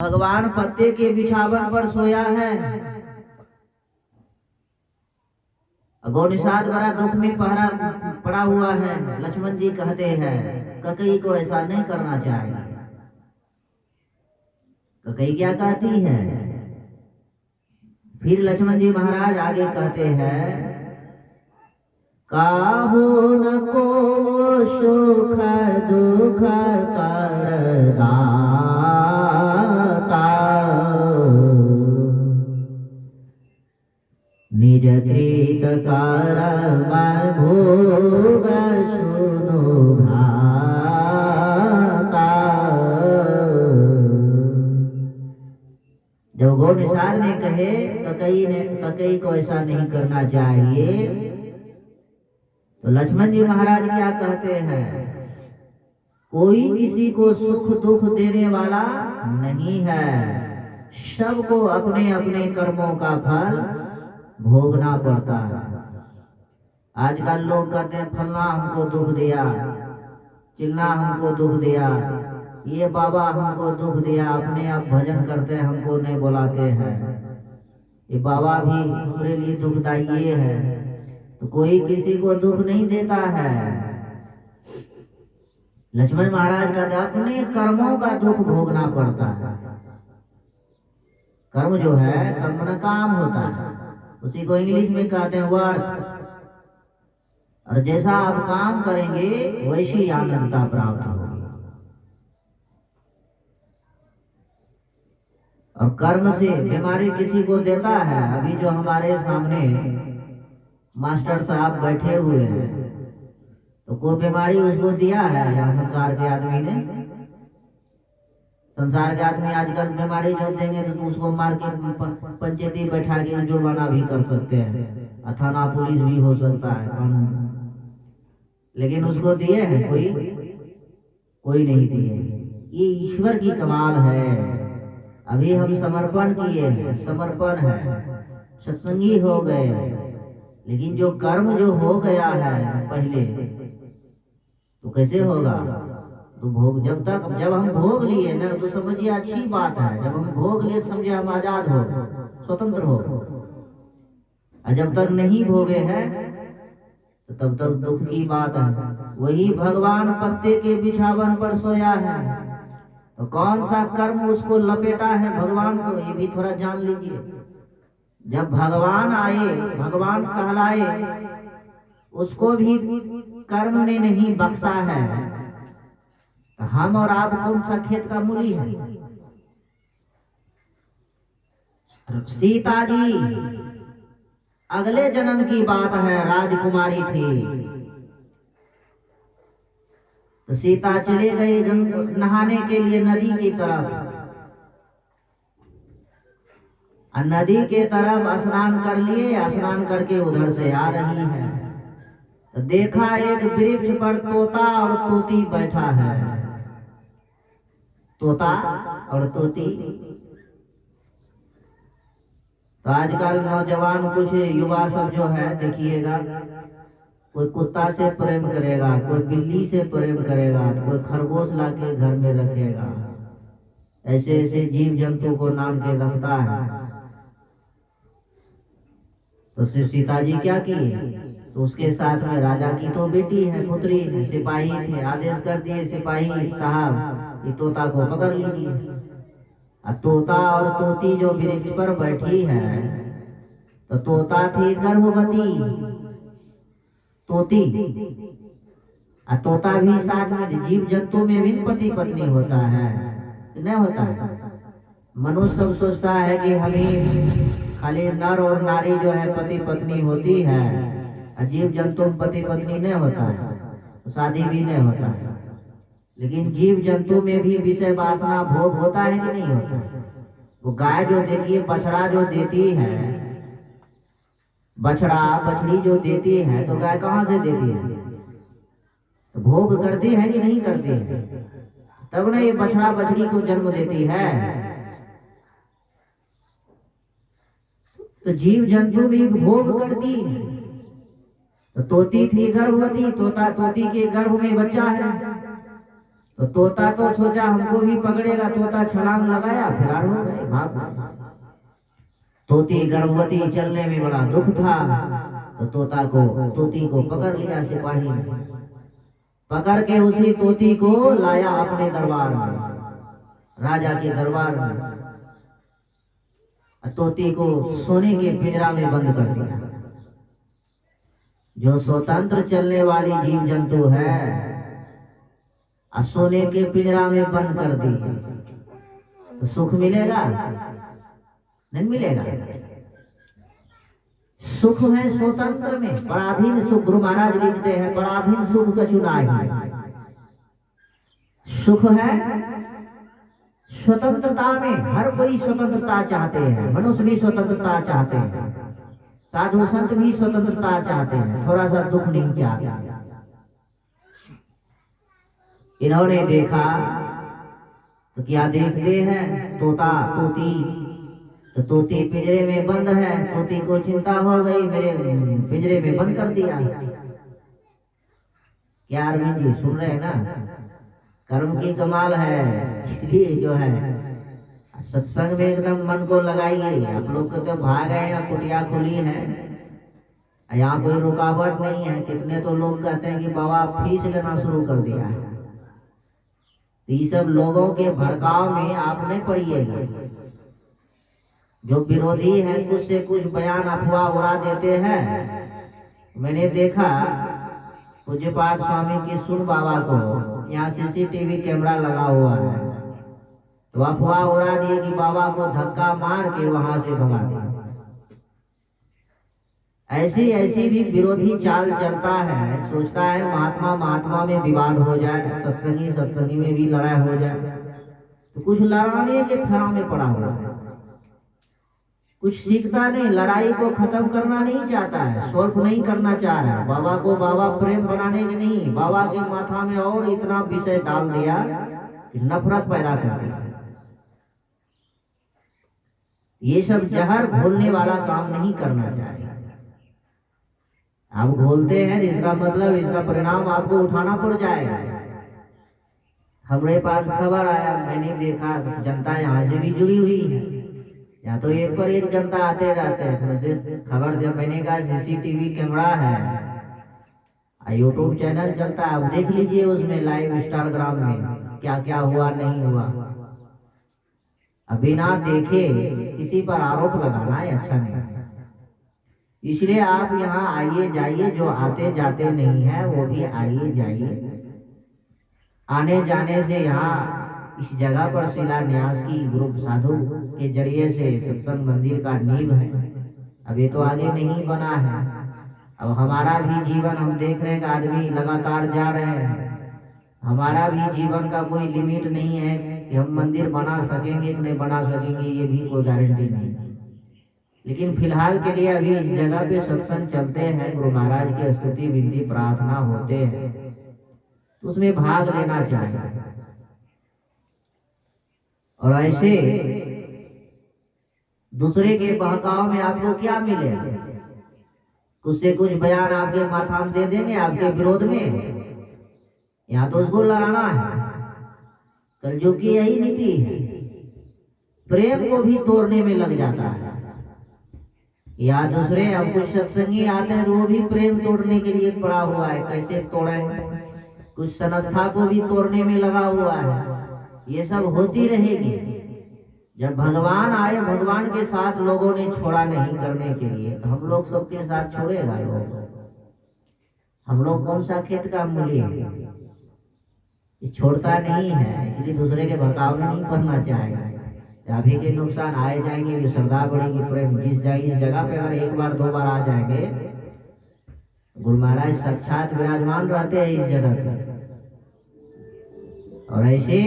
भगवान पत्ते के बिछावन पर सोया है। गौनिषाद बड़ा दुख में पड़ा हुआ है। लक्ष्मण जी कहते हैं ककई को ऐसा नहीं करना चाहिए। ककई क्या कहती है? फिर लक्ष्मण जी महाराज आगे कहते हैं काहू न को सुख दुख करदाता, निज कृत कर्म भोग सुनो भ्राता। जब गौनिषाद ने कहे ककई को ऐसा नहीं करना चाहिए, तो लक्ष्मण जी महाराज क्या कहते हैं? कोई किसी को सुख दुख देने वाला नहीं है, सबको अपने अपने कर्मों का फल भोगना पड़ता है। आजकल लोग कहते हैं फलना हमको दुख दिया, चिल्ला हमको दुख दिया, ये बाबा हमको दुख दिया, अपने आप भजन करते हैं हमको नहीं बुलाते हैं, ये बाबा भी हमारे लिए दुखदाई है। तो कोई किसी को दुख नहीं देता है। लक्ष्मण महाराज कहते अपने कर्मों का दुख भोगना पड़ता है। कर्म जो है कर्म न काम होता है, उसी को इंग्लिश में कहते हैं वर्क। और जैसा आप काम करेंगे वैसी आनंदता प्राप्त होगी। और कर्म से बीमारी किसी को देता है। अभी जो हमारे सामने मास्टर साहब बैठे हुए हैं, तो कोई बीमारी उसको दिया है यहाँ संसार के आदमी ने? संसार के आदमी आजकल बीमारी जो देंगे तो उसको मार के पंचायती बैठा के जुर्माना भी कर सकते हैं, थाना पुलिस भी हो सकता है कानून। लेकिन उसको दिए हैं कोई नहीं दिए। ये ईश्वर की कमाल है। अभी हम समर्पण किए हैं, समर्पण है, सत्संगी हो गए, लेकिन जो कर्म जो हो गया है पहले, तो कैसे होगा? तो भोग जब हम भोग लिए ना, तो समझिए अच्छी बात है। जब हम भोग लिए समझे हम आजाद हो, स्वतंत्र हो। और जब तक नहीं भोगे हैं तो तब तक दुख की बात है। वही भगवान पत्ते के बिछावन पर सोया है, तो कौन सा कर्म उसको लपेटा है भगवान को, ये भी थोड़ा जान लीजिए। जब भगवान आए, भगवान कहलाए, उसको भी कर्म ने नहीं बख्शा है। तो हम और आप कौन सा खेत का मूली है? सीता जी अगले जन्म की बात है, राजकुमारी थी। तो सीता चले गए नहाने के लिए नदी की तरफ। नदी के तरफ स्नान कर लिए, स्नान करके उधर से आ रही है, तो देखा एक वृक्ष पर तोता और तोती बैठा है। तोता और तोती। तो आजकल नौजवान कुछ युवा सब जो है देखिएगा, कोई कुत्ता से प्रेम करेगा, कोई बिल्ली से प्रेम करेगा, कोई खरगोश लाके घर में रखेगा। ऐसे ऐसे जीव जंतु को नाम के रखता है। तो सीता जी क्या किए? तो उसके साथ में राजा की तो बेटी है, पुत्री है, सिपाही थे, आदेश कर दिए सिपाही साहब ये तोता को पकड़ लीजिए। तोता और तोती जो वृक्ष पर बैठी है, तो तोता थी गर्भवती तोती, तोता भी साथ में। जीव जंतु में भी पति पत्नी होता है, नहीं होता है? मनुष्य सब सोचता है कि हमें खाली नर और नारी जो है पति पत्नी होती है, जीव जंतु में पति पत्नी नहीं होता है, तो शादी भी नहीं होता है। लेकिन जीव जंतु में भी विषय वासना भोग होता है कि नहीं होता है? वो गाय जो देखिए बछड़ा जो देती है, बछड़ा बछड़ी जो देती है, तो गाय कहाँ से देती है? तो भोग करती है कि नहीं करती है? तब ना ये बछड़ा बछड़ी को जन्म देती है। तो जीव जंतु भी भोग करती है। तो तोती थी गर्भवती, तोता तोती के गर्भ में बच्चा है, तो तोता तो सोचा हमको भी पकड़ेगा, तोता छलांग लगाया, फरार हो गए, भाग गए। तोती गर्भवती, चलने में बड़ा दुख था, तो तोती को पकड़ लिया सिपाही ने। पकड़ के उसी तोती को लाया अपने दरबार में, राजा के दरबार में। तोती को सोने के पिंजरा में बंद कर दिया। जो स्वतंत्र चलने वाली जीव जंतु है, सोने के पिंजरा में बंद कर दी, तो सुख मिलेगा? नहीं मिलेगा। सुख है स्वतंत्र में, पराधीन सुख। गुरु महाराज लिखते हैं, पराधीन सुख का चुनाई। सुख है स्वतंत्रता में। हर कोई स्वतंत्रता चाहते हैं, मनुष्य भी स्वतंत्रता चाहते हैं, साधु संत भी स्वतंत्रता चाहते हैं, थोड़ा सा दुख नहीं चाहते। इन्होंने देखा तो क्या देखते हैं, तोता तोती, तो तोती पिंजरे में बंद है। तोती को चिंता हो गई, मेरे पिंजरे में बंद कर दिया। क्या अरविंद जी सुन रहे हैं ना? कर्म की कमाल है। इसलिए जो है सत्संग में एकदम मन को लगाइए। आप लोग तो भाग गए हैं, कुटिया खुली है, यहाँ कोई रुकावट नहीं है। कितने तो लोग कहते हैं कि बाबा फीस लेना शुरू कर दिया है। तो ये सब लोगों के भड़काव में आप नहीं पड़िएगा। जो विरोधी है कुछ से कुछ बयान अफवाह उड़ा देते हैं। मैंने देखा पूज्यपाद स्वामी की सुन बाबा को, यहाँ सीसीटीवी कैमरा लगा हुआ है, तो अफवाह उड़ा दिए कि बाबा को धक्का मार के वहां से भगा दिया। ऐसी ऐसी भी विरोधी चाल चलता है। सोचता है महात्मा महात्मा में विवाद हो जाए, सत्संगी सत्संगी में भी लड़ाई हो जाए। तो कुछ लड़ाने के फेरा में पड़ा हुआ है, कुछ सीखता नहीं, लड़ाई को खत्म करना नहीं चाहता है, सॉल्व नहीं करना चाह रहा है। बाबा को बाबा प्रेम बनाने के नहीं, बाबा के माथा में और इतना विषय डाल दिया कि नफरत पैदा कर दिया। ये सब जहर घोलने वाला काम नहीं करना चाहिए। आप घोलते हैं, इसका मतलब इसका परिणाम आपको उठाना पड़ जाएगा। हमारे पास खबर आया, मैंने देखा जनता यहाँ से भी जुड़ी हुई है, या तो एक पर एक जनता आते जाते हैं। मुझे खबर दिया, मैंने कहा सीसीटीवी कैमरा है, यूट्यूब चैनल चलता है, आप देख लीजिए उसमें लाइव इंस्टाग्राम में क्या क्या हुआ नहीं हुआ। अभी ना देखे किसी पर आरोप लगाना है अच्छा नहीं। इसलिए आप यहाँ आइए जाइए, जो आते जाते नहीं है वो भी आइए जाइए। आने जाने से यहाँ इस जगह पर शिलान्यास की ग्रुप साधु के जरिए से सत्संग मंदिर का नींव है। अब ये तो आगे नहीं बना है। अब हमारा भी जीवन, हम देख रहे हैं कि आदमी लगातार जा रहे हैं, हमारा भी जीवन का कोई लिमिट नहीं है कि हम मंदिर बना सकेंगे कि नहीं बना सकेंगे, ये भी कोई गारंटी नहीं। लेकिन फिलहाल के लिए अभी इस जगह पे सत्संग चलते हैं, गुरु महाराज की स्तुति विनती प्रार्थना होते हैं, तो उसमें भाग लेना चाहिए। और ऐसे दूसरे के बहकाव में आपको क्या मिलेगा? कुछ से कुछ बयान आपके माथा में दे देंगे आपके विरोध में, या तो उसको लड़ाना है। कलयुग की यही नीति है, प्रेम को भी तोड़ने में लग जाता है। या दूसरे, अब कुछ सत्संगी आते हैं तो वो भी प्रेम तोड़ने के लिए पड़ा हुआ है, कैसे तोड़े। कुछ संस्था को भी तोड़ने में लगा हुआ है। ये सब होती रहेगी। जब भगवान आए, भगवान के साथ लोगों ने छोड़ा नहीं करने के लिए, तो हम लोग सबके साथ छोड़ेगा लोग? हम लोग कौन सा खेत का मूल्य है? ये छोड़ता नहीं है। इसलिए दूसरे के भड़काव में नहीं पड़ना चाहिए। अभी के नुकसान आए जाएंगे कि श्रद्धा बढ़ेगी, प्रेम। जिस जगह पे अगर एक बार दो बार आ जाएंगे, गुरु महाराज साक्षात विराजमान रहते हैं इस जगह पे। और ऐसे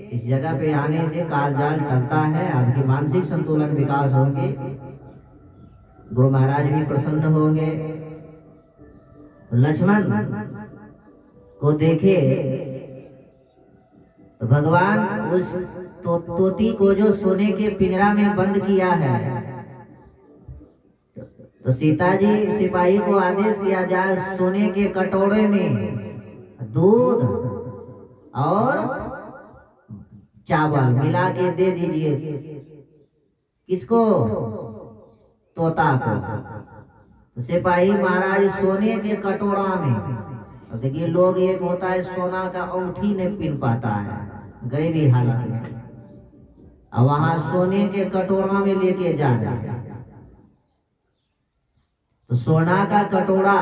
इस जगह पे आने से कालजाल टलता है, आपकी मानसिक संतुलन विकास होंगे, गुरु महाराज भी प्रसन्न होंगे। लक्ष्मण को देखे तो भगवान उस तोती को जो सोने के पिंजरा में बंद किया है, तो सीता जी सिपाही को आदेश किया जाए सोने के कटोरे में दूध और चावल मिला के दे दीजिए। किसको? तोता को। तो सिपाही महाराज सोने के कटोरा में, अब देखिए लोग, एक होता है सोना का अंगूठी नहीं पहन पाता है गरीबी हालत में, अब वहां सोने के कटोरा में लेके जा रहे हैं। तो सोना का कटोरा,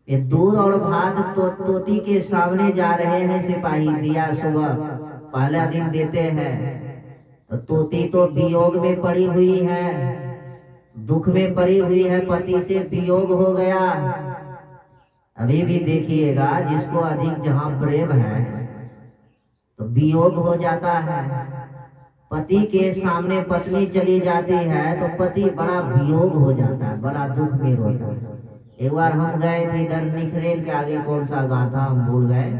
ये दूध और भात तोती के सामने जा रहे हैं सिपाही, दिया सुबह पहला दिन देते हैं। तो तोती तो वियोग में पड़ी हुई है, दुख में पड़ी हुई है, पति से वियोग हो गया। अभी भी देखिएगा, जिसको अधिक जहां प्रेम है तो वियोग हो जाता है। पति के सामने पत्नी चली जाती है तो पति बड़ा वियोग हो जाता है, बड़ा दुख में रोता है। एक बार हम गए थे इधर निखरेल के आगे, कौन सा गांव था हम भूल गए,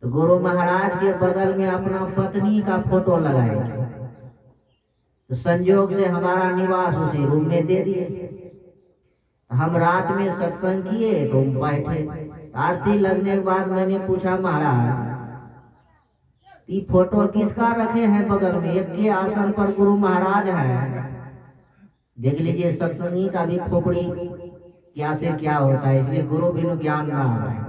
तो गुरु महाराज के बगल में अपना पत्नी का फोटो लगाए थे। तो संजोग से हमारा निवास उसी रूम में दे दिए। हम रात में सत्संग किए तो बैठे, आरती लगने के बाद मैंने पूछा, महाराज ये फोटो किसका रखे हैं बगल में? एक के आसन पर गुरु महाराज है। देख लीजिए सत्संगी का भी खोपड़ी क्या से क्या होता है, इसलिए गुरु बिनु ज्ञान ना आए।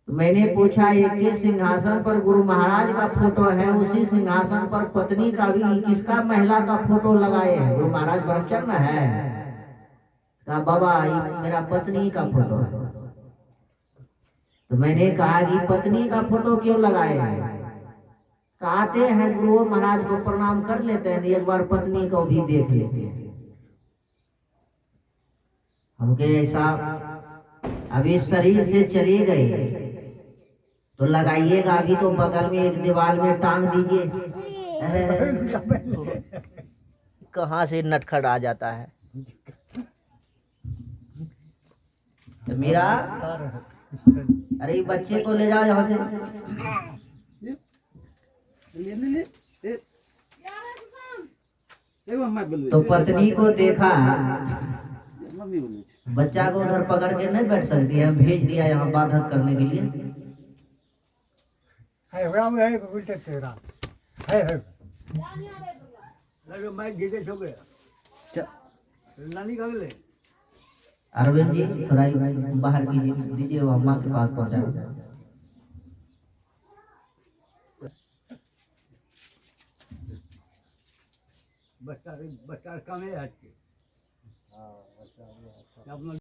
तो मैंने पूछा, एक के सिंहासन पर गुरु महाराज का फोटो है, उसी सिंहासन पर पत्नी का भी किसका महिला का फोटो लगाए हैं? गुरु महाराज ब्रह्मचर्य है। कहा बाबा ये मेरा पत्नी का फोटो है। तो मैंने कहा कि पत्नी का फोटो क्यों लगाए हैं? कहते हैं गुरु महाराज को प्रणाम कर लेते हैं, एक बार पत्नी को भी देख लेते हैं। हमके ऐसा, अभी शरीर से चली गई तो लगाइएगा, अभी तो बगल में एक दीवार में टांग दीजिए। कहाँ से नटखट आ जाता है। तो मेरा, अरे बच्चे को ले जाओ यहाँ से। तो पत्नी को देखा, बच्चा को उधर पकड़ के नहीं बैठ सकती है, भेज दिया यहाँ बाधक करने के लिए। अरविंद जी थोड़ा बाहर कीजिए, दीजिए वो अम्मा के पास पहुंचा। बच्चा कम है आज के।